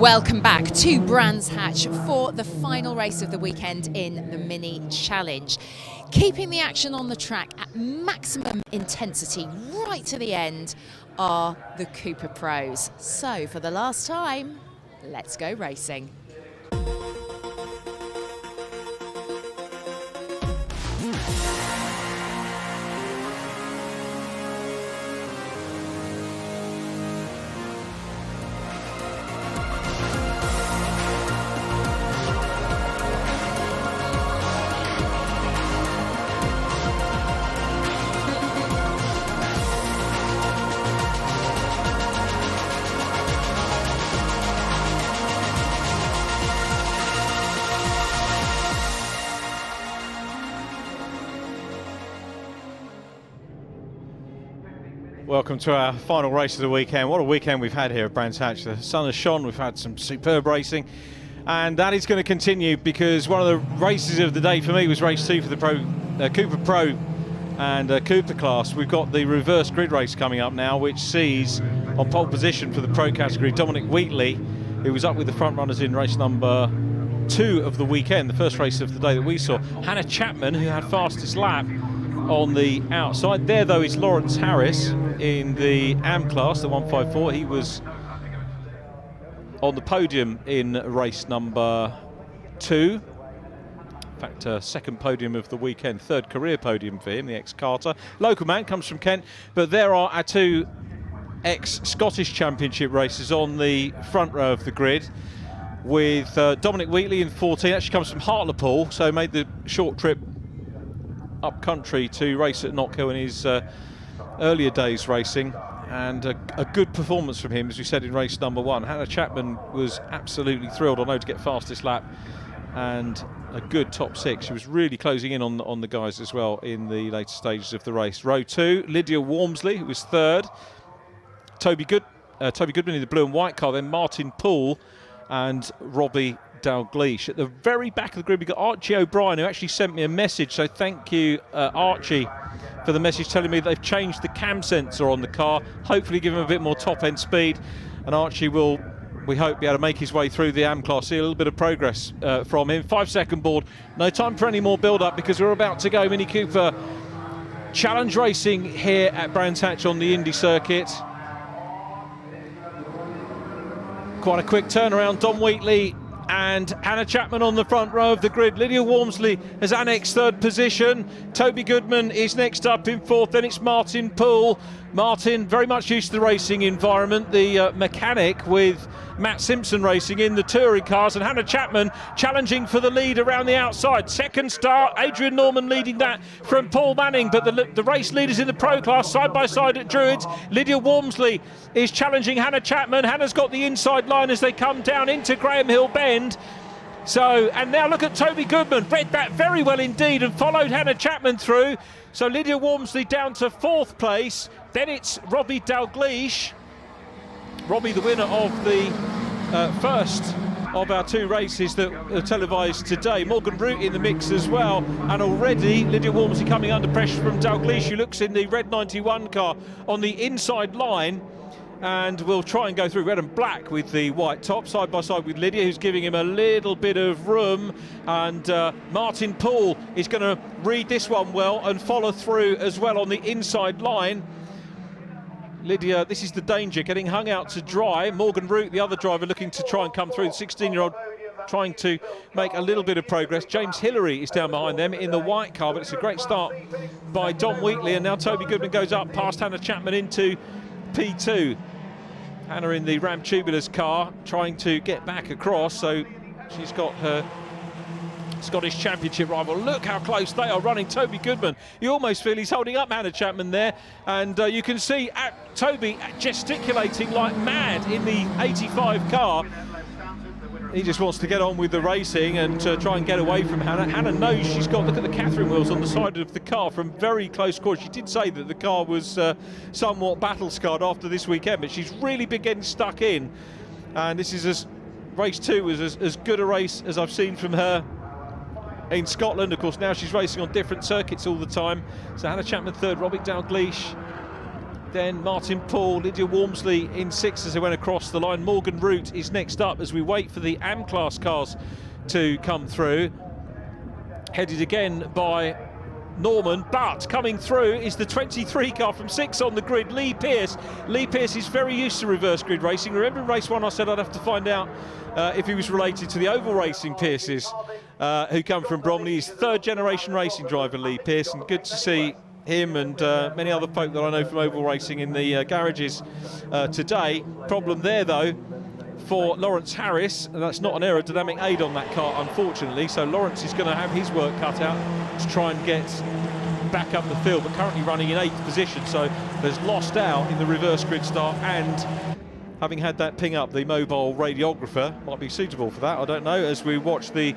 Welcome back to Brands Hatch for the final race of the weekend in the Mini Challenge. Keeping the action on the track at maximum intensity right to the end are the Cooper Pros. So for the last time, let's go racing. Welcome to our final race of the weekend. What a weekend we've had here at Brands Hatch. The sun has shone, we've had some superb racing, and that is going to continue because one of the races of the day for me was race 2 for the Cooper Pro and Cooper class. We've got the reverse grid race coming up now, which sees on pole position for the Pro category Dominic Wheatley, who was up with the front runners in race number 2 of the weekend, the first race of the day that we saw. Hannah Chapman, who had fastest lap on the outside. There, though, is Lawrence Harris in the AM class, the 154. He was on the podium in race number 2. In fact, second podium of the weekend, third career podium for him, the ex-Carter. Local man, comes from Kent. But there are our 2 ex-Scottish Championship races on the front row of the grid, with Dominic Wheatley in 14. Actually comes from Hartlepool, so made the short trip up country to race at Knockhill in his earlier days racing, and a good performance from him, as we said, in race number 1. Hannah Chapman was absolutely thrilled, I know, to get fastest lap and a good top 6. She was really closing in on the guys as well in the later stages of the race. Row 2, Lydia Walmsley, who was 3rd. Toby Goodman in the blue and white car, then Martin Poole and Robbie Dalgleish. At the very back of the grid, we've got Archie O'Brian, who actually sent me a message, so thank you, Archie, for the message telling me they've changed the cam sensor on the car, hopefully give him a bit more top-end speed, and Archie will, we hope, be able to make his way through the AM class. See a little bit of progress from him. 5-second board, no time for any more build-up because we're about to go Mini Cooper Challenge racing here at Brands Hatch on the Indy circuit. Quite a quick turnaround. Dom Wheatley and Hannah Chapman on the front row of the grid. Lydia Walmsley has annexed 3rd position. Toby Goodman is next up in 4th. Then it's Martin Poole. Martin, very much used to the racing environment, the mechanic with Matt Simpson racing in the touring cars, and Hannah Chapman challenging for the lead around the outside. Second start, Adrian Norman leading that from Paul Manning, but the race leaders in the pro class side by side at Druids. Lydia Walmsley is challenging Hannah Chapman. Hannah's got the inside line as they come down into Graham Hill Bend. So, and now look at Toby Goodman, read that very well indeed and followed Hannah Chapman through. So Lydia Walmsley down to 4th place. Then it's Robbie Dalgleish. Robbie, the winner of the first of our 2 races that are televised today. Morgan Root in the mix as well. And already Lydia Walmsley coming under pressure from Dalgleish, who looks in the red 91 car on the inside line. And we'll try and go through red and black with the white top, side by side with Lydia, who's giving him a little bit of room. And Martin Poole is going to read this one well and follow through as well on the inside line. Lydia, this is the danger, getting hung out to dry. Morgan Root, the other driver, looking to try and come through. The 16-year-old trying to make a little bit of progress. James Hillary is down behind them in the white car, but it's a great start by Dom Wheatley. And now Toby Goodman goes up past Hannah Chapman into P2. Hannah in the Ram Tubulars car trying to get back across, so she's got her Scottish Championship rival. Look how close they are running. Toby Goodman, you almost feel he's holding up Hannah Chapman there, and you can see Toby gesticulating like mad in the 85 car. He just wants to get on with the racing and try and get away from Hannah. Hannah knows she's got, look at the Catherine wheels on the side of the car from very close quarters. She did say that the car was somewhat battle scarred after this weekend, but she's really been getting stuck in. And this is race 2 was as good a race as I've seen from her in Scotland. Of course, now she's racing on different circuits all the time. So Hannah Chapman 3rd, Robbie Dalgleish then Martin Paul, Lydia Walmsley in 6 as they went across the line. Morgan Root is next up as we wait for the AM class cars to come through. Headed again by Norman, but coming through is the 23 car from 6 on the grid, Lee Pearce. Lee Pearce is very used to reverse grid racing. Remember in race 1 I said I'd have to find out if he was related to the oval racing Pearces who come from Bromley. He's 3rd generation racing driver, Lee Pearce, and good to see him and many other folk that I know from oval racing in the garages today. Problem there though for Lawrence Harris, and that's not an aerodynamic aid on that car unfortunately, so Lawrence is going to have his work cut out to try and get back up the field, but currently running in 8th position, so there's lost out in the reverse grid start. And having had that ping up, the mobile radiographer might be suitable for that, I don't know, as we watch the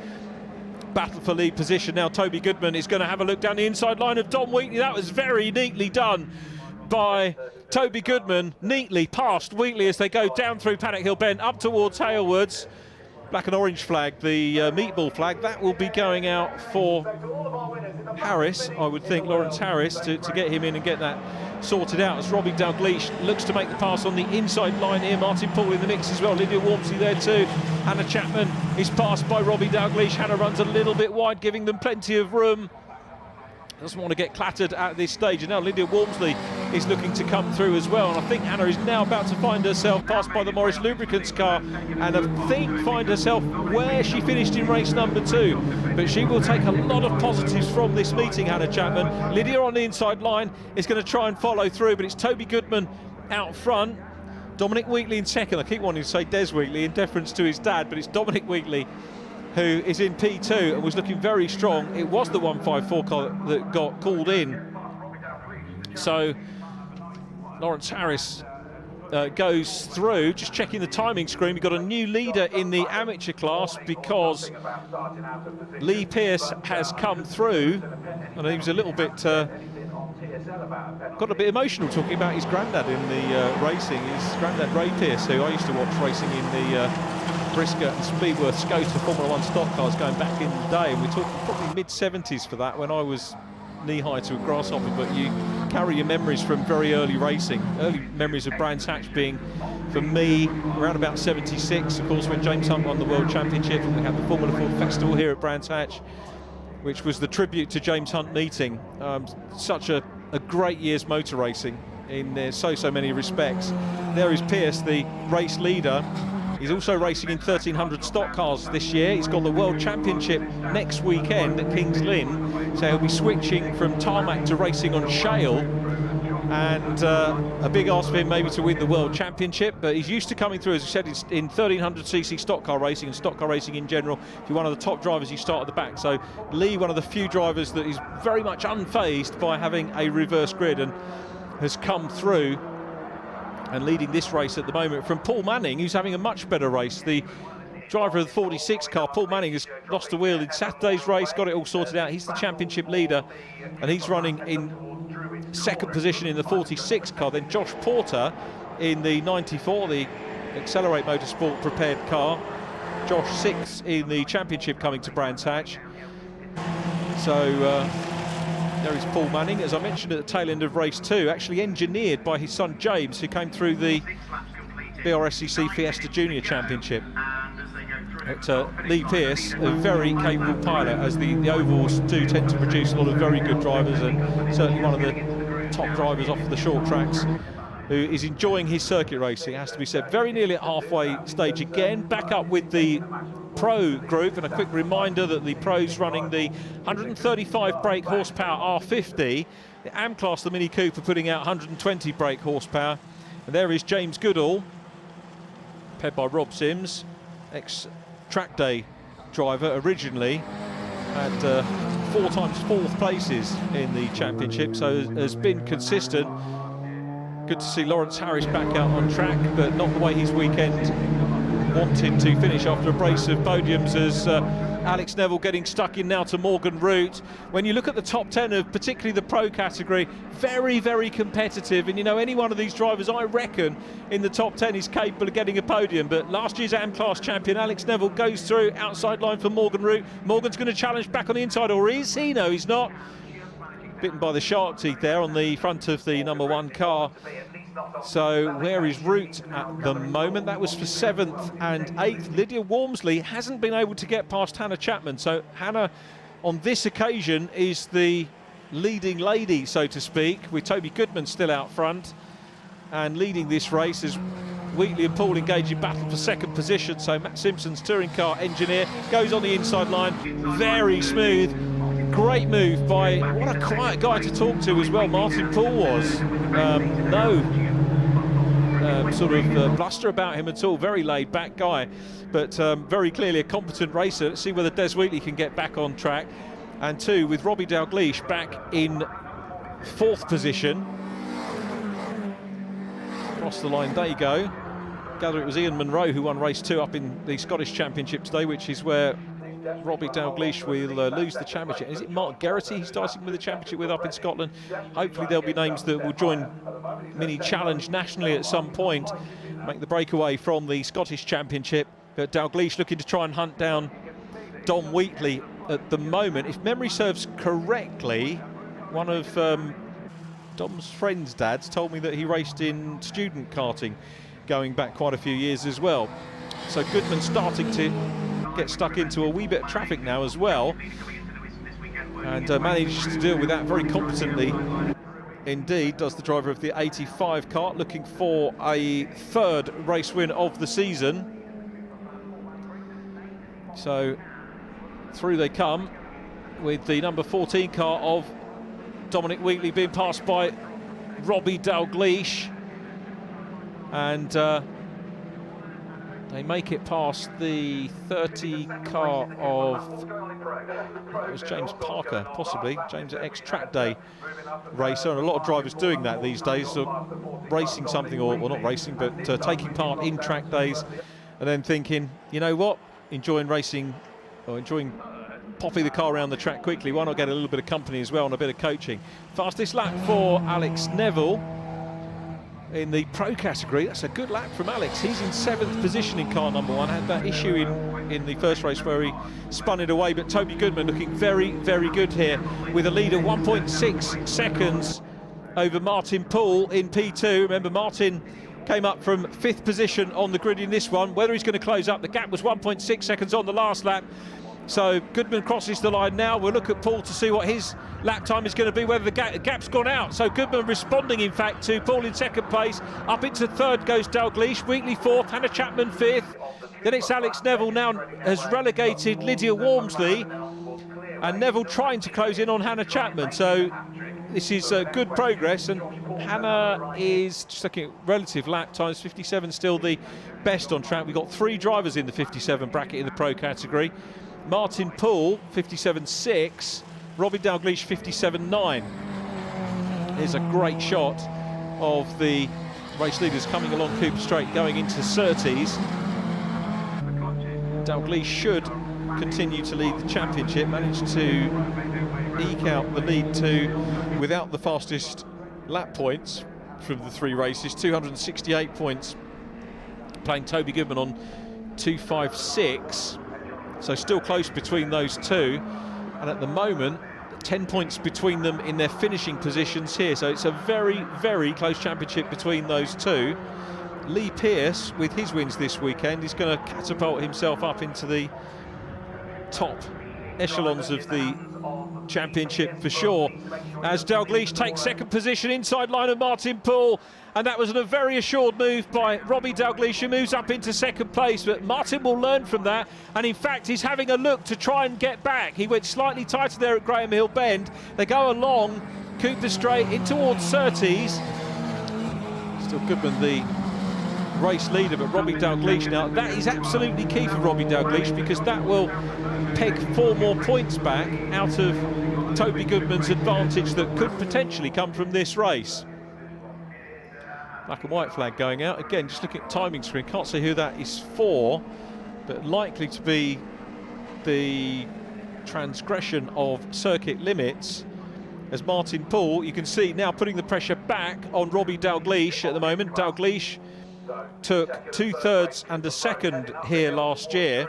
battle for lead position. Now Toby Goodman is going to have a look down the inside line of Dom Wheatley. That was very neatly done by Toby Goodman, neatly past Wheatley as they go down through Paddock Hill Bend up towards Halewoods. Black and orange flag, the meatball flag, that will be going out for Harris, I would think, Lawrence Harris, to get him in and get that sorted out as Robbie Dalgleish looks to make the pass on the inside line here. Martin Paul in the mix as well, Lydia Walmsley there too. Hannah Chapman is passed by Robbie Dalgleish. Hannah runs a little bit wide, giving them plenty of room. Doesn't want to get clattered at this stage, and now Lydia Walmsley is looking to come through as well, and I think Hannah is now about to find herself passed by the Morris Lubricants car, and I think find herself where she finished in race number 2, but she will take a lot of positives from this meeting, Hannah Chapman. Lydia on the inside line is going to try and follow through, but it's Toby Goodman out front, Dominic Wheatley in 2nd. I keep wanting to say Des Wheatley in deference to his dad, but it's Dominic Wheatley who is in P2 and was looking very strong. It was the 154 car that got called in. So Lawrence Harris goes through. Just checking the timing screen, we've got a new leader in the amateur class because Lee Pearce has come through, and he was a little bit got a bit emotional talking about his granddad in the racing. His granddad Ray Pearce, who I used to watch racing in the Briscoe and Speedworth Scoter Formula 1 stock cars going back in the day, and we're talking probably mid-70s for that, when I was knee-high to a grasshopper. But you carry your memories from very early racing. Early memories of Brands Hatch being, for me, around about 76, of course, when James Hunt won the World Championship, and we had the Formula Ford Festival here at Brands Hatch, which was the tribute to James Hunt meeting. Such a great year's motor racing in so many respects. There is Pearce, the race leader. He's also racing in 1300 stock cars this year. He's got the World Championship next weekend at Kings Lynn, so he'll be switching from tarmac to racing on shale, and a big ask for him maybe to win the World Championship, but he's used to coming through, as I said, in 1300cc stock car racing and stock car racing in general. If you're one of the top drivers, you start at the back. So Lee, one of the few drivers that is very much unfazed by having a reverse grid, and has come through and leading this race at the moment from Paul Manning, who's having a much better race. The driver of the 46 car, Paul Manning, has lost the wheel in Saturday's race, got it all sorted out. He's the championship leader, and he's running in 2nd position in the 46 car. Then Josh Porter in the 94, the Accelerate Motorsport prepared car. Josh 6th in the championship coming to Brands Hatch. So there is Paul Manning, as I mentioned at the tail end of race 2, actually engineered by his son James, who came through the BRSCC Fiesta Junior Championship. Lee Pearce, a very capable pilot, as the ovals do tend to produce a lot of very good drivers, and certainly one of the top drivers off the short tracks, who is enjoying his circuit racing, it has to be said. Very nearly at halfway stage again, back up with the Pro group, and a quick reminder that the Pro's running the 135 brake horsepower R50, the AM class, the Mini Cooper, putting out 120 brake horsepower. And there is James Goodall, paired by Rob Sims, ex-track day driver, originally had 4 times 4th places in the championship, so has been consistent. Good to see Lawrence Harris back out on track, but not the way his weekend wanted to finish after a brace of podiums, as Alex Neville getting stuck in now to Morgan Root. When you look at the top 10 of particularly the Pro category, very, very competitive, and you know, any one of these drivers, I reckon, in the top 10 is capable of getting a podium. But last year's AM class champion Alex Neville goes through, outside line for Morgan Root. Morgan's going to challenge back on the inside, or is he? No, he's not. bitten by the shark teeth there on the front of the #1 car. So where is Root at the moment? That was for 7th and 8th. Lydia Walmsley hasn't been able to get past Hannah Chapman. So Hannah, on this occasion, is the leading lady, so to speak, with Toby Goodman still out front and leading this race as Wheatley and Poole engage in battle for 2nd position. So Matt Simpson's touring car engineer goes on the inside line, very smooth. Great move by, what a quiet guy to talk to as well, Martin Poole was. No sort of bluster about him at all, very laid back guy, but very clearly a competent racer. Let's see whether Des Wheatley can get back on track. And 2 with Robbie Dalgleish back in 4th position. Across the line they go. Gather it was Ian Munro who won race 2 up in the Scottish Championship today, which is where Robbie Dalgleish will lose the championship. Is it Mark Geraghty he's starting with the championship with up in Scotland? Hopefully there'll be names that will join Mini Challenge nationally at some point, make the breakaway from the Scottish Championship. But Dalgleish looking to try and hunt down Dom Wheatley at the moment. If memory serves correctly, one of Dom's friend's dads told me that he raced in student karting going back quite a few years as well. So Goodman starting to get stuck into a wee bit of traffic now as well, and manages to deal with that very competently indeed, does the driver of the 85 kart, looking for a 3rd race win of the season. So through they come with the number 14 car of Dominic Wheatley being passed by Robbie Dalgleish, and they make it past the 30 car of, it was James Parker, possibly, James, ex-track day racer, and a lot of drivers doing that these days, so racing something, or well, not racing, but taking part in track days, and then thinking, you know what, enjoying racing, or enjoying popping the car around the track quickly, why not get a little bit of company as well and a bit of coaching. Fastest lap for Alex Neville in the pro category. That's a good lap from Alex. He's in 7th position in car #1. Had that issue in the first race where he spun it away, but Toby Goodman looking very, very good here with a lead of 1.6 seconds over Martin Poole in P2. Remember, Martin came up from 5th position on the grid in this one. Whether he's going to close up, the gap was 1.6 seconds on the last lap. So Goodman crosses the line now. We'll look at Poole to see what his lap time is going to be, whether the gap's gone out. So Goodman responding, in fact, to Poole in 2nd place. Up into 3rd goes Dalgleish, Wheatley 4th, Hannah Chapman 5th. Then it's Alex Neville now has relegated Lydia Walmsley, and Neville trying to close in on Hannah Chapman. So this is good progress, and Hannah is, just looking at relative lap times, 57 still the best on track. We've got 3 drivers in the 57 bracket in the pro category. Martin Poole 57.6, Robbie Dalgleish 57.9. Here's a great shot of the race leaders coming along Cooper Straight going into Surtees. Dalgleish should continue to lead the championship, managed to eke out the lead to, without the fastest lap points from the 3 races, 268 points, playing Toby Goodman on 256. So still close between those 2, and at the moment 10 points between them in their finishing positions here, so it's a very, very close championship between those 2. Lee Pearce, with his wins this weekend, is going to catapult himself up into the top echelons of the championship for sure, as Dalgleish takes 2nd position inside line of Martin Poole, and that was a very assured move by Robbie Dalgleish, who moves up into 2nd place, but Martin will learn from that, and in fact he's having a look to try and get back. He went slightly tighter there at Graham Hill Bend. They go along Cooper Straight in towards Surtees. Still Goodman the race leader, but Robbie Dalgleish now, that is absolutely key for Robbie Dalgleish, because that will peg 4 more points back out of Toby Goodman's advantage that could potentially come from this race. Black and white flag going out. Again, just looking at timing screen, can't see who that is for, but likely to be the transgression of circuit limits, as Martin Poole, you can see now putting the pressure back on Robbie Dalgleish at the moment. Dalgleish took 2/3 and a second here last year,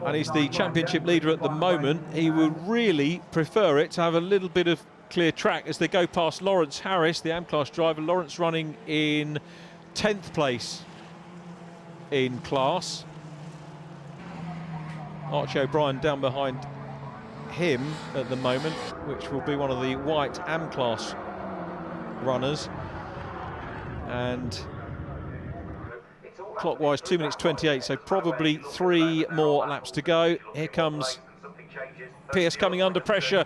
and he's the championship leader at the moment. He would really prefer it to have a little bit of clear track as they go past Lawrence Harris, the AM-class driver. Lawrence running in 10th place in class. Archie O'Brian down behind him at the moment, which will be one of the white AM-class runners. And clockwise 2 minutes 28, so probably 3 more laps to go. Here comes Pearce coming under pressure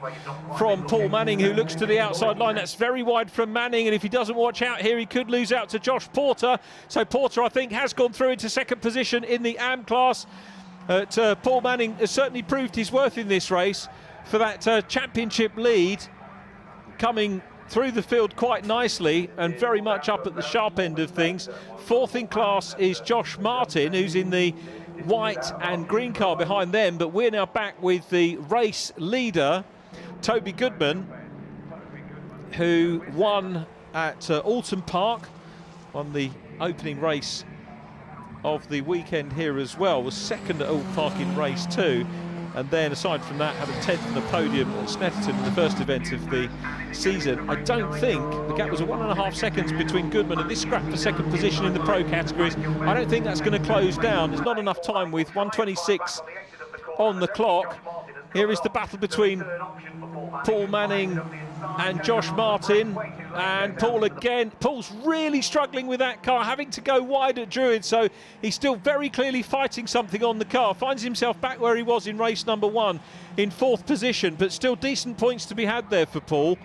from Paul Manning, who looks to the outside line. That's very wide from Manning, and if he doesn't watch out here, he could lose out to Josh Porter. So Porter, I think, has gone through into second position in the AM class. Paul Manning has certainly proved his worth in this race for that championship lead, coming through the field quite nicely and very much up at the sharp end of things. Fourth in class is Josh Martin, who's in the white and green car behind them, but we're now back with the race leader, Toby Goodman, who won at Alton Park, won the opening race of the weekend here as well, was second at Alton Park in race 2, and then aside from that had a 10th in the podium at Snetterton in the first event of the season. I don't think the gap was 1.5 seconds between Goodman and this scrap for second position in the pro categories. I don't think that's going to close down. There's not enough time with 1:26 on the clock. Here is the battle between Paul Manning and Josh Martin, and Paul again. Paul's really struggling with that car, having to go wide at Druid, so he's still very clearly fighting something on the car. Finds himself back where he was in race number 1 in 4th position, but still decent points to be had there for Paul,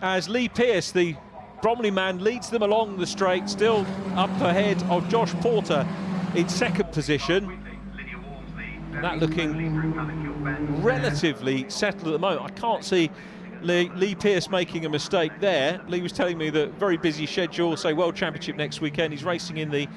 as Lee Pearce, the Bromley man, leads them along the straight, still up ahead of Josh Porter in 2nd position. That looking relatively settled at the moment. I can't see Lee Pearce making a mistake there. Lee was telling me that very busy schedule, say World Championship next weekend. He's racing in the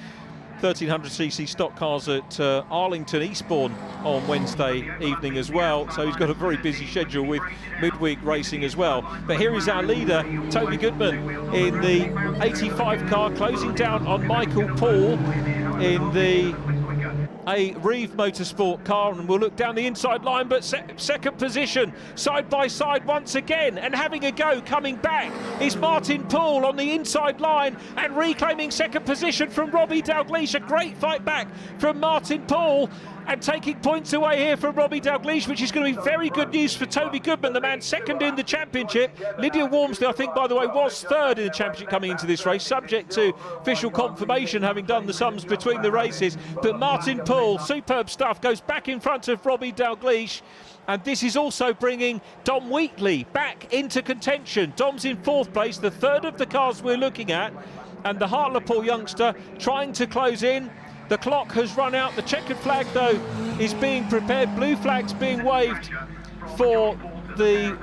1300cc stock cars at Arlington Eastbourne on Wednesday evening as well, so he's got a very busy schedule with midweek racing as well. But here is our leader, Toby Goodman, in the 85 car, closing down on Michael Paul in the Reeve Motorsport car, and we'll look down the inside line, but second position, side by side once again, and having a go, coming back is Martin Poole on the inside line and reclaiming second position from Robbie Dalgleish. A great fight back from Martin Poole, and taking points away here from Robbie Dalgleish, which is going to be very good news for Toby Goodman, the man second in the championship. Lydia Walmsley, I think, by the way, was third in the championship coming into this race, subject to official confirmation, having done the sums between the races. But Martin Poole, superb stuff, goes back in front of Robbie Dalgleish. And this is also bringing Dom Wheatley back into contention. Dom's in 4th place, the third of the cars we're looking at. And the Hartlepool youngster trying to close in. The clock has run out. The checkered flag, though, is being prepared. Blue flag's being waved for the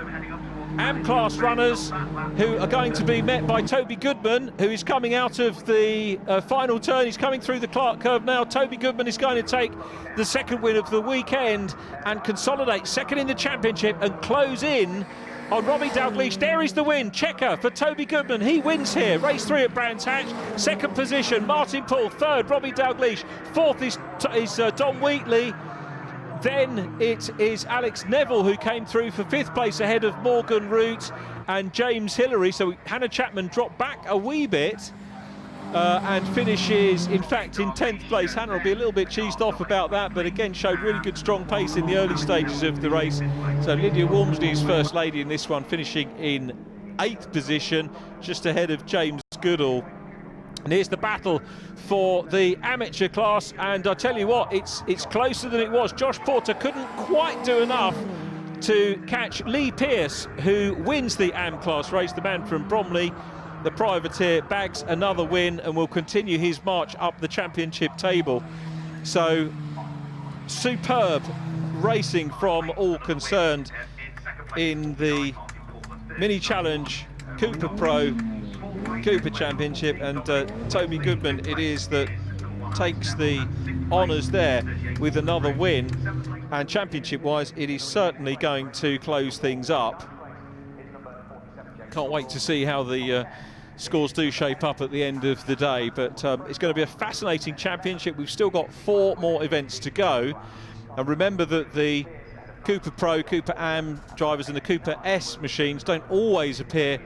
AM-class runners, who are going to be met by Toby Goodman, who is coming out of the final turn. He's coming through the Clark curve now. Toby Goodman is going to take the second win of the weekend and consolidate second in the championship and close in on Robbie Dalgleish. There is the win, checker for Toby Goodman. He wins here, race 3 at Brands Hatch. Second position, Martin Poole. Third, Robbie Dalgleish. Fourth is Dom Wheatley. Then it is Alex Neville, who came through for 5th place ahead of Morgan Root and James Hillary. So Hannah Chapman dropped back a wee bit and finishes, in fact, in 10th place. Hannah will be a little bit cheesed off about that, but again showed really good strong pace in the early stages of the race. So Lydia Walmsley is first lady in this one, finishing in 8th position, just ahead of James Goodall. And here's the battle for the amateur class, and I tell you what, it's closer than it was. Josh Porter couldn't quite do enough to catch Lee Pearce, who wins the AM class race. The man from Bromley, the privateer, bags another win and will continue his march up the championship table. So superb racing from all concerned in the Mini Challenge Cooper Pro Cooper Championship, and Toby Goodman it is that takes the honours there with another win, and championship wise it is certainly going to close things up. Can't wait to see how the scores do shape up at the end of the day. But it's going to be a fascinating championship. We've still got 4 more events to go. And remember that the Cooper Pro, Cooper Am drivers and the Cooper S machines don't always appear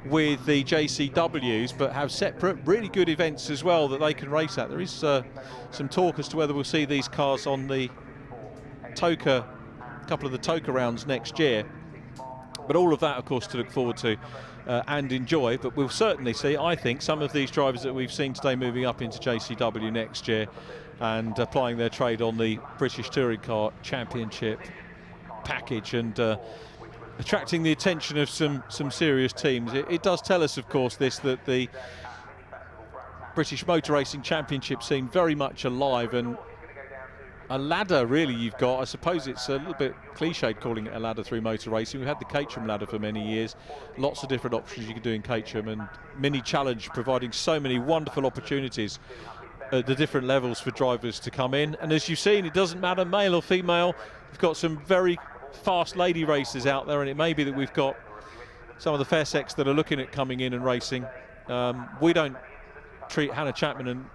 with the JCWs, but have separate really good events as well that they can race at. There is some talk as to whether we'll see these cars on the Toka, couple of the Toka rounds next year. But all of that, of course, to look forward to and enjoy. But we'll certainly see, I think, some of these drivers that we've seen today moving up into JCW next year and applying their trade on the British Touring Car Championship package and attracting the attention of some serious teams. It does tell us, of course, that the British Motor Racing Championship seemed very much alive, and a ladder really you've got. I suppose it's a little bit cliched calling it a ladder through motor racing. We've had the Caterham ladder for many years, lots of different options you can do in Caterham, and Mini Challenge providing so many wonderful opportunities at the different levels for drivers to come in. And as you've seen, it doesn't matter male or female. We've got some very fast lady racers out there, and it may be that we've got some of the fair sex that are looking at coming in and racing. We don't treat Hannah Chapman and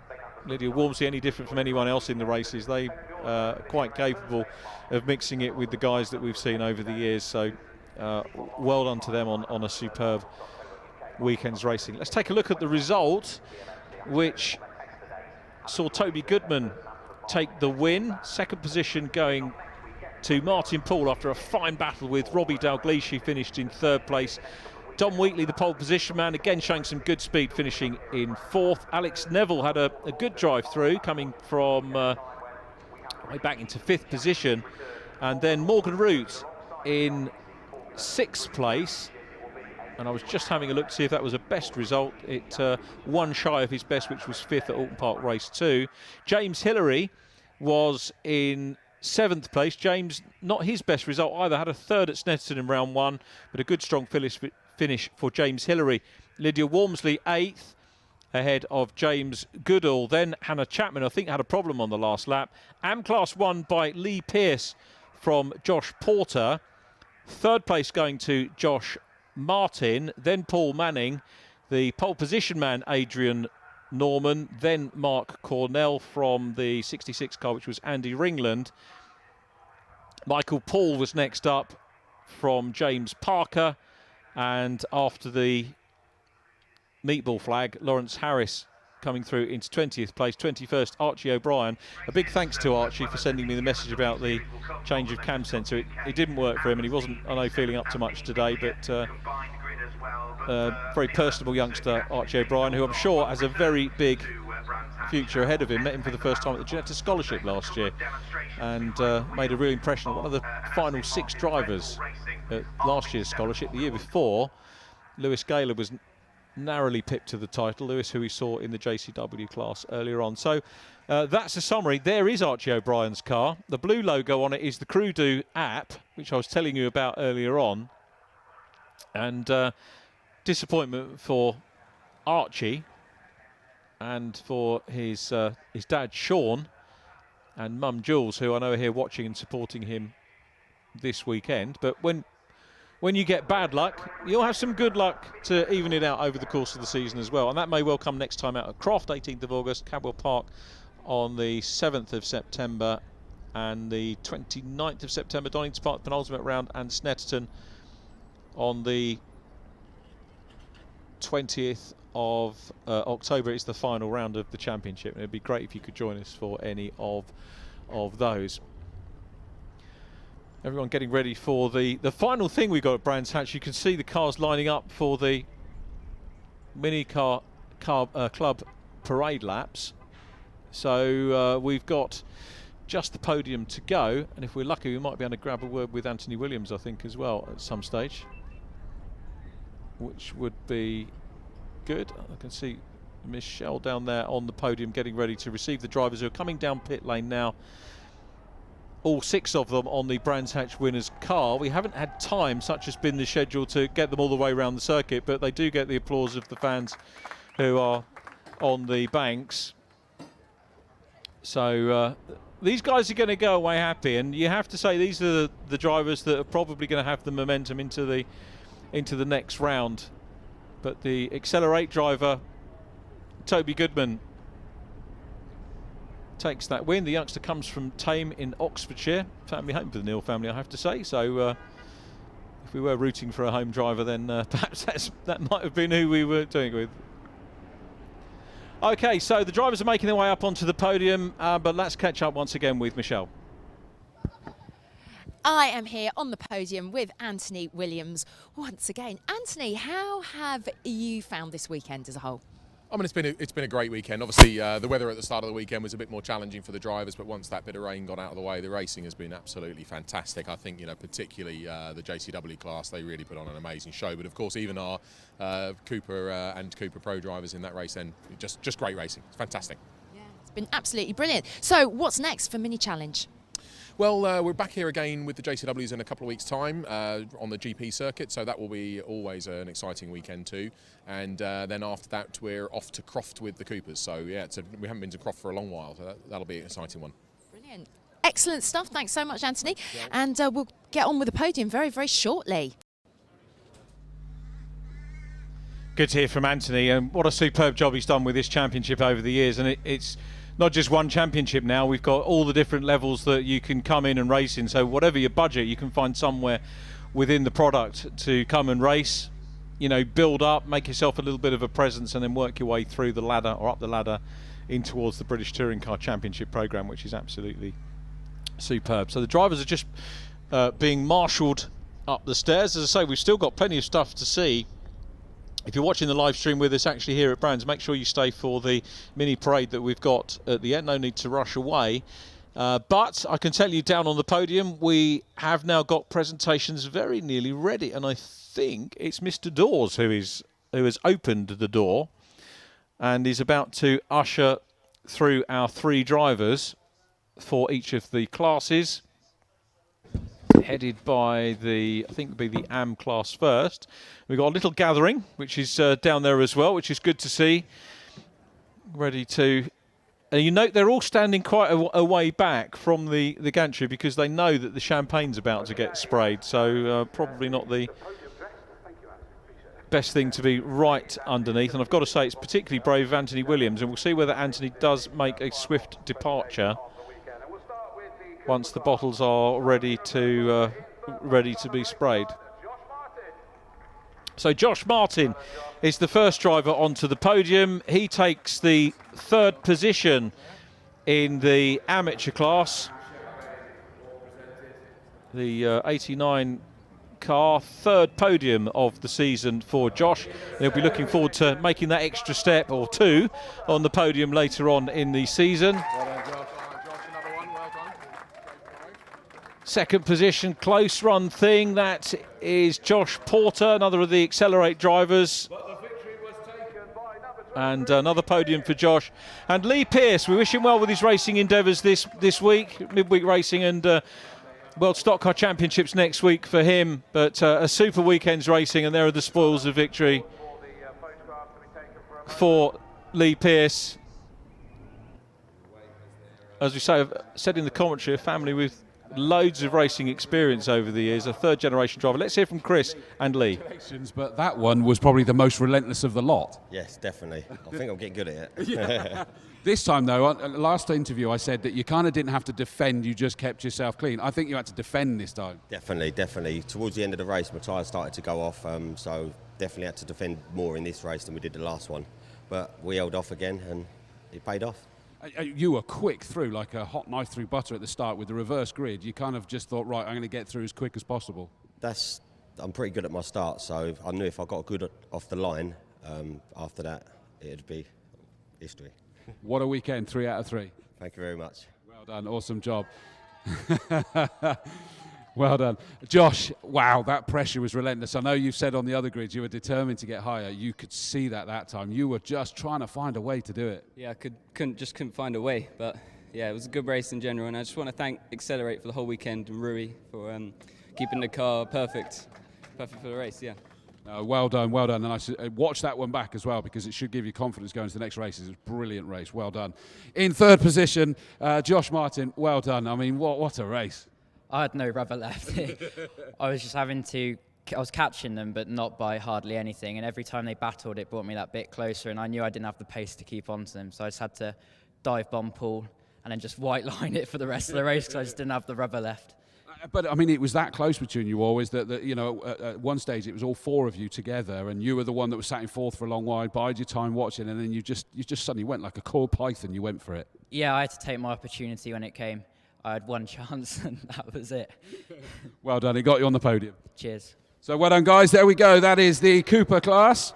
Lydia Walmsley any different from anyone else in the races. They are quite capable of mixing it with the guys that we've seen over the years, so well done to them on a superb weekend's racing. Let's take a look at the result, which saw Toby Goodman take the win. Second position going to Martin Poole after a fine battle with Robbie Dalgleish, who finished in 3rd place. Dom Wheatley, the pole position man, again showing some good speed, finishing in 4th. Alex Neville had a good drive through, coming from way back into 5th position. And then Morgan Root in 6th place. And I was just having a look to see if that was a best result. It one shy of his best, which was 5th at Alton Park Race 2. James Hillary was in 7th place. James, not his best result either, had a 3rd at Snetterton in round 1, but a good strong finish for James Hillary. Lydia Walmsley 8th, ahead of James Goodall. Then Hannah Chapman, I think, had a problem on the last lap. Am Class won by Lee Pearce from Josh Porter. 3rd place going to Josh Martin, then Paul Manning. The pole position man, Adrian Norman, then Mark Cornell from the 66 car, which was Andy Ringland. Michael Paul was next up from James Parker, and after the meatball flag, Lawrence Harris coming through into 20th place. 21st, Archie O'Brian. A big thanks to Archie for sending me the message about the change of cam sensor. It didn't work for him, and he wasn't, I know, feeling up to much today, but very personable youngster, Archie O'Brian, who I'm sure has a very big future ahead of him. Met him for the first time at the Ginetta Scholarship last year and made a real impression on one of the final 6 drivers at last year's Scholarship. The year before, Lewis Gaylor was narrowly pipped to the title. Lewis, who we saw in the JCW class earlier on. So that's a summary. There is Archie O'Brien's car. The blue logo on it is the Crudo app, which I was telling you about earlier on. And disappointment for Archie and for his dad Sean and mum Jules, who I know are here watching and supporting him this weekend. But when you get bad luck, you'll have some good luck to even it out over the course of the season as well. And that may well come next time out at Croft, 18th of August, Cadwell Park on the 7th of September, and the 29th of September, Donington Park, penultimate round, and Snetterton on the 20th of October. It's the final round of the championship, and it'd be great if you could join us for any of those. Everyone getting ready for the final thing we got at Brands Hatch. You can see the cars lining up for the mini car club parade laps. So we've got just the podium to go, and if we're lucky we might be able to grab a word with Anthony Williams, I think, as well at some stage, which would be good. I can see Michelle down there on the podium getting ready to receive the drivers who are coming down pit lane now. All 6 of them on the Brands Hatch winners car. We haven't had time, such has been the schedule, to get them all the way around the circuit, but they do get the applause of the fans who are on the banks. So these guys are going to go away happy, and you have to say these are the drivers that are probably going to have the momentum into the next round But the Accelerate driver, Toby Goodman, takes that win. The youngster comes from Tame in Oxfordshire. Family home for the Neal family, I have to say. So if we were rooting for a home driver, then perhaps that might have been who we were doing it with. Okay, so the drivers are making their way up onto the podium, but let's catch up once again with Michelle. I am here on the podium with Anthony Williams once again. Anthony, how have you found this weekend as a whole? I mean, it's been a great weekend. Obviously, the weather at the start of the weekend was a bit more challenging for the drivers, but once that bit of rain got out of the way, the racing has been absolutely fantastic. I think, particularly the JCW class, they really put on an amazing show. But of course, even our Cooper and Cooper Pro drivers in that race, then just great racing. It's fantastic. Yeah, it's been absolutely brilliant. So, what's next for Mini Challenge? Well, we're back here again with the JCWs in a couple of weeks' time on the GP circuit, so that will be always an exciting weekend too. And then after that, we're off to Croft with the Coopers. So yeah, we haven't been to Croft for a long while, so that'll be an exciting one. Brilliant. Excellent stuff. Thanks so much, Anthony. Yeah. And we'll get on with the podium very, very shortly. Good to hear from Anthony, and what a superb job he's done with this championship over the years. And it's not just one championship now, we've got all the different levels that you can come in and race in. So whatever your budget, you can find somewhere within the product to come and race, build up, make yourself a little bit of a presence, and then work your way through the ladder or up the ladder in towards the British Touring Car Championship programme, which is absolutely superb. So the drivers are just being marshalled up the stairs. As I say, we've still got plenty of stuff to see. If you're watching the live stream with us actually here at Brands, make sure you stay for the mini parade that we've got at the end. No need to rush away. But I can tell you down on the podium, we have now got presentations very nearly ready. And I think it's Mr. Dawes who has opened the door and is about to usher through our three drivers for each of the classes. Headed by I think it'll be the AM class first. We've got a little gathering, which is down there as well, which is good to see. Ready to... you note they're all standing quite a way back from the gantry because they know that the champagne's about to get sprayed. So probably not the best thing to be right underneath. And I've got to say, it's particularly brave of Anthony Williams. And we'll see whether Anthony does make a swift departure once the bottles are ready to be sprayed. So Josh Martin is the first driver onto the podium. He takes the third position in the amateur class. The 89 car, third podium of the season for Josh. He'll be looking forward to making that extra step or two on the podium later on in the season. Second position, close run thing, that is Josh Porter, another of the Accelerate drivers. And another podium for Josh. And Lee Pearce, we wish him well with his racing endeavours this week, midweek racing and World Stock Car Championships next week for him. But a super weekend's racing, and there are the spoils of victory for Lee Pearce. As we say, I've said in the commentary, a family with loads of racing experience over the years, a third generation driver. Let's hear from Chris and Lee. But that one was probably the most relentless of the lot. Yes, definitely. I think I'm getting good at it. This time though, last interview I said that you kind of didn't have to defend, you just kept yourself clean. I think you had to defend this time. Definitely. Towards the end of the race, my tyres started to go off, so definitely had to defend more in this race than we did the last one. But we held off again and it paid off. You were quick through, like a hot knife through butter at the start with the reverse grid. You kind of just thought, right, I'm going to get through as quick as possible. I'm pretty good at my start, so I knew if I got good off the line, after that, it'd be history. What a weekend, 3 out of 3. Thank you very much. Well done, awesome job. Well done. Josh, wow, that pressure was relentless. I know you've said on the other grids you were determined to get higher. You could see that time. You were just trying to find a way to do it. Yeah, I couldn't find a way. But yeah, it was a good race in general. And I just want to thank Accelerate for the whole weekend and Rui for keeping the car perfect for the race, yeah. Well done. And I watch that one back as well because it should give you confidence going to the next races. It was a brilliant race. Well done. In third position, Josh Martin, well done. I mean, what a race. I had no rubber left. I was just having to was catching them, but not by hardly anything. And every time they battled, it brought me that bit closer. And I knew I didn't have the pace to keep on to them, so I just had to dive bomb pull and then just white line it for the rest of the race because I just didn't have the rubber left. But I mean, it was that close between you always that you know, at one stage it was all four of you together, and you were the one that was sat in fourth for a long while, bided your time watching, and then you just suddenly went like a coiled python. You went for it. Yeah, I had to take my opportunity when it came. I had one chance, and that was it. Well done. It got you on the podium. Cheers. So well done, guys. There we go. That is the Cooper class.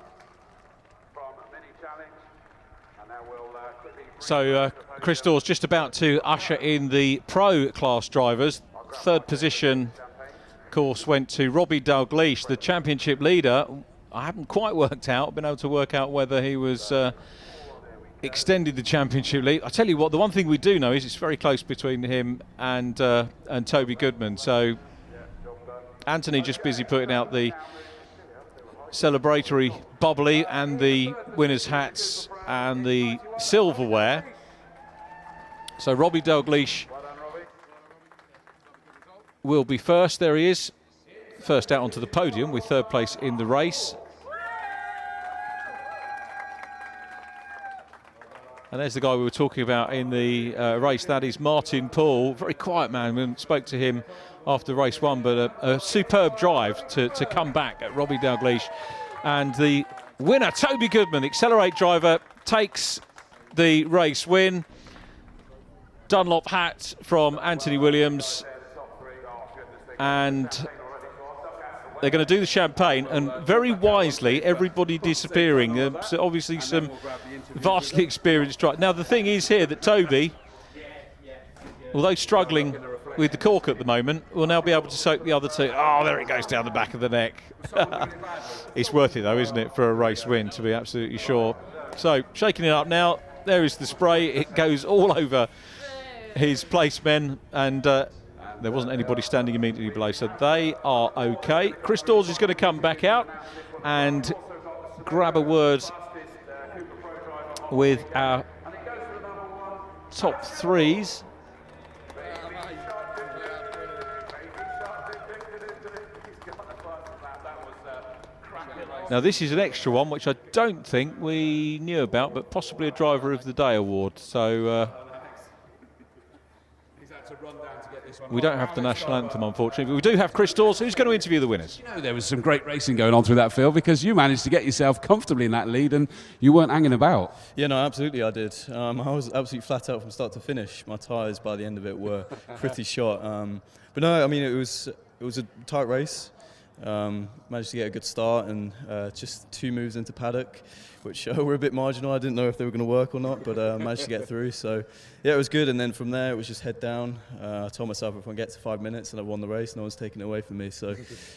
So Chris Dawes just about to usher in the pro class drivers. Third position, of course, went to Robbie Dalgleish, the championship leader. I haven't quite worked out, been able to work out whether he was extended the championship lead. I tell you what, the one thing we do know is it's very close between him and Toby Goodman. So Anthony just busy putting out the celebratory bubbly and the winners' hats and the silverware. So Robbie Dalgleish will be first. There he is, first out onto the podium with third place in the race. And there's the guy we were talking about in the race. That is Martin Paul, very quiet man. We spoke to him after race one, but a superb drive to come back at Robbie Dalgleish. And the winner, Toby Goodman, Accelerate driver, takes the race win. Dunlop hat from Anthony Williams. And they're going to do the champagne, and very wisely, everybody disappearing. So obviously some vastly experienced drivers. Now the thing is here that Toby, although struggling with the cork at the moment, will now be able to soak the other two. Oh, there it goes down the back of the neck. It's worth it though, isn't it, for a race win, to be absolutely sure. So shaking it up now. There is the spray. It goes all over his placemen, and there wasn't anybody standing immediately below, so they are okay. Chris Dawes is going to come back out and grab a word with our top threes. Now this is an extra one, which I don't think we knew about, but possibly a Driver of the Day award. So we don't have the national anthem, unfortunately, but we do have Chris Dawes, who's going to interview the winners. You know, there was some great racing going on through that field because you managed to get yourself comfortably in that lead and you weren't hanging about. Yeah, no, absolutely I did. I was absolutely flat out from start to finish. My tyres by the end of it were pretty short. But no, I mean, it was a tight race. Managed to get a good start and just two moves into paddock, which were a bit marginal. I didn't know if they were going to work or not, but managed to get through. So yeah, it was good. And then from there, it was just head down. I told myself if I get to 5 minutes and I won the race, no one's taking it away from me. So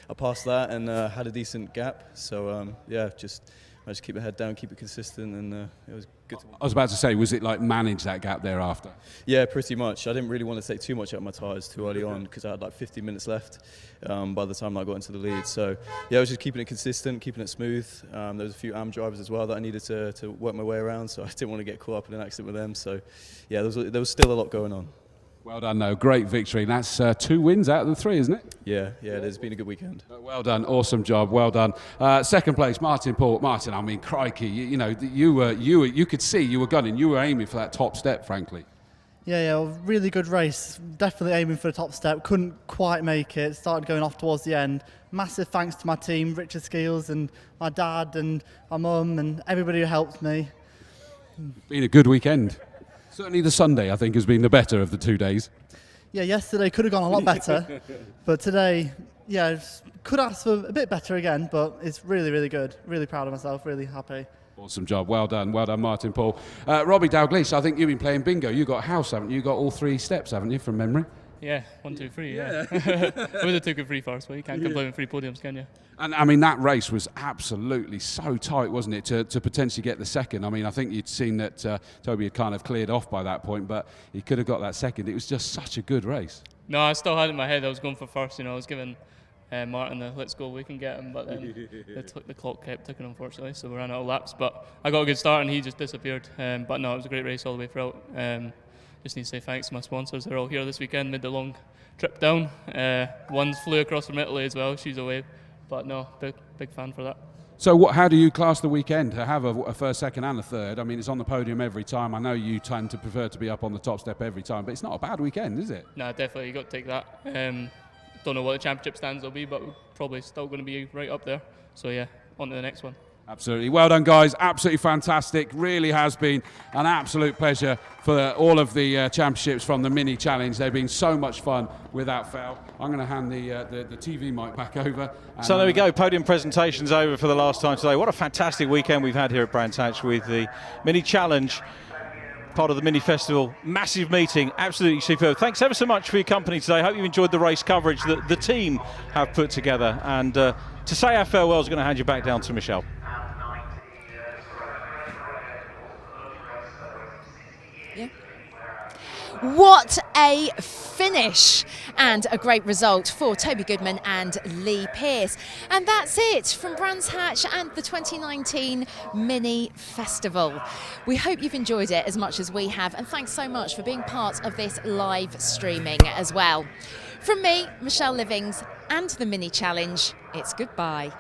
I passed that and had a decent gap. So yeah, just managed to keep my head down, keep it consistent, and it was good. I was about to say, was it like manage that gap thereafter? Yeah, pretty much. I didn't really want to take too much out of my tyres too early on because I had like 15 minutes left by the time I got into the lead. So yeah, I was just keeping it consistent, keeping it smooth. There was a few AM drivers as well that I needed to work my way around, so I didn't want to get caught up in an accident with them. So yeah, there was still a lot going on. Well done, though. Great victory. That's 2 wins out of the 3, isn't it? Yeah, it has been a good weekend. Well done. Awesome job. Well done. Second place, Martin Paul. Martin, I mean, crikey, you could see you were gunning. You were aiming for that top step, frankly. Yeah, really good race. Definitely aiming for the top step. Couldn't quite make it. Started going off towards the end. Massive thanks to my team, Richard Skeels and my dad and my mum and everybody who helped me. Been a good weekend. Certainly the Sunday, I think, has been the better of the 2 days. Yeah, yesterday could have gone a lot better, but today, yeah, could ask for a bit better again, but it's really, really good. Really proud of myself, really happy. Awesome job. Well done, Martin Paul. Robbie Dalgleish, I think you've been playing bingo. You got house, haven't you? You got all 3 steps, haven't you, from memory? Yeah, 1, 2, 3, yeah. I would have took it 3 first, but you can't complain with 3 podiums, can you? And I mean, that race was absolutely so tight, wasn't it, to potentially get the second? I mean, I think you'd seen that Toby had kind of cleared off by that point, but he could have got that second. It was just such a good race. No, I still had it in my head. I was going for first, I was giving Martin the let's go, we can get him, but then the clock kept ticking, unfortunately, so we ran out of laps. But I got a good start and he just disappeared. But no, it was a great race all the way throughout. Just need to say thanks to my sponsors. They're all here this weekend, made the long trip down. One flew across from Italy as well. She's away But no, big fan for that. So how do you class the weekend to have a first, second and a third? I mean, it's on the podium every time. I know you tend to prefer to be up on the top step every time, but it's not a bad weekend, is it? No, definitely, you got to take that. Don't know what the championship stands will be, but we're probably still going to be right up there. So yeah, on to the next one. Absolutely. Well done, guys. Absolutely fantastic. Really has been an absolute pleasure for all of the championships from the mini challenge. They've been so much fun without fail. I'm going to hand the TV mic back over. So there we go. Podium presentation's over for the last time today. What a fantastic weekend we've had here at Brands Hatch with the mini challenge, part of the mini festival. Massive meeting, absolutely superb. Thanks ever so much for your company today. Hope you enjoyed the race coverage that the team have put together. And to say our farewells, I'm going to hand you back down to Michelle. What a finish and a great result for Toby Goodman and Lee Pearce. And that's it from Brands Hatch and the 2019 Mini Festival. We hope you've enjoyed it as much as we have, and thanks so much for being part of this live streaming as well. From me, Michelle Livings, and the Mini Challenge, it's goodbye.